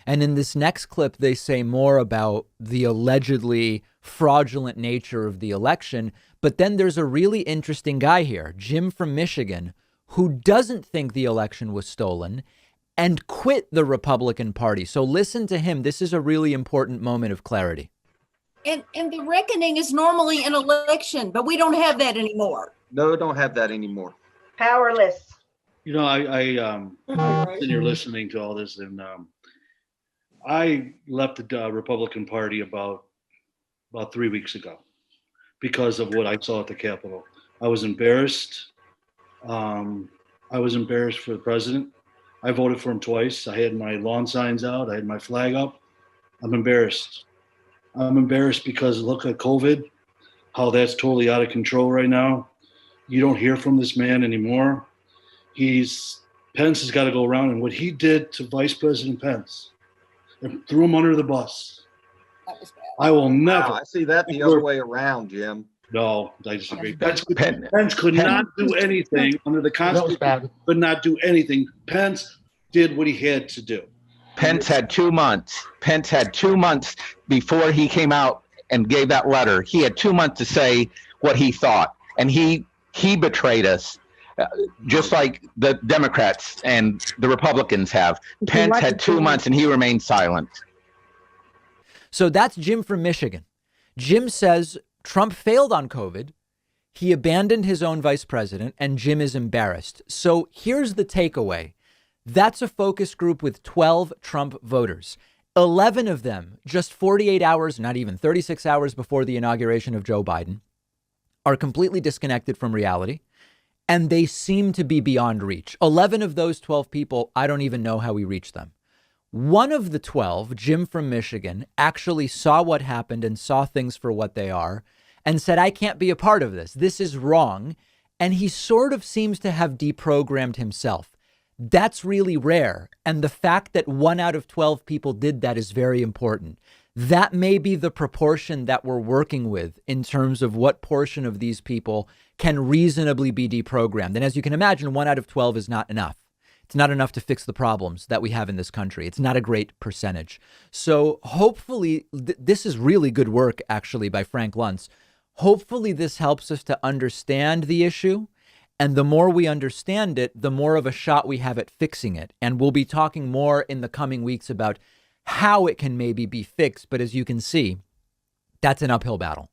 And in this next clip, they say more about the allegedly fraudulent nature of the election. But then there's a really interesting guy here, Jim from Michigan, who doesn't think the election was stolen and quit the Republican Party. So listen to him. This is a really important moment of clarity. And the reckoning is normally an election, but we don't have that anymore. No, don't have that anymore. Powerless. You know, I'm sitting here listening to all this, and I left the Republican Party about 3 weeks ago because of what I saw at the Capitol. I was embarrassed. I was embarrassed for the president. I voted for him twice. I had my lawn signs out. I had my flag up. I'm embarrassed. I'm embarrassed because look at COVID, how that's totally out of control right now. You don't hear from this man anymore. Pence has got to go around, and what he did to Vice President Pence and threw him under the bus. That was bad. I will never. I see that the other way around, Jim. No, I disagree. Pence could not do anything under the Constitution. Could not do anything. Pence did what he had to do. Pence had 2 months. Pence had 2 months before he came out and gave that letter. He had 2 months to say what he thought, and he betrayed us, just like the Democrats and the Republicans have. Pence had 2 months, and he remained silent. So that's Jim from Michigan. Jim says Trump failed on COVID. He abandoned his own vice president, and Jim is embarrassed. So here's the takeaway. That's a focus group with 12 Trump voters. 11 of them, just 48 hours, not even 36 hours before the inauguration of Joe Biden, are completely disconnected from reality, and they seem to be beyond reach. 11 of those 12 people, I don't even know how we reached them. One of the 12, Jim from Michigan, actually saw what happened and saw things for what they are and said, I can't be a part of this. This is wrong. And he sort of seems to have deprogrammed himself. That's really rare. And the fact that 1 out of 12 people did that is very important. That may be the proportion that we're working with in terms of what portion of these people can reasonably be deprogrammed. And as you can imagine, 1 out of 12 is not enough. It's not enough to fix the problems that we have in this country. It's not a great percentage. So hopefully, this is really good work, actually, by Frank Luntz. Hopefully this helps us to understand the issue. And the more we understand it, the more of a shot we have at fixing it. And we'll be talking more in the coming weeks about how it can maybe be fixed. But as you can see, that's an uphill battle.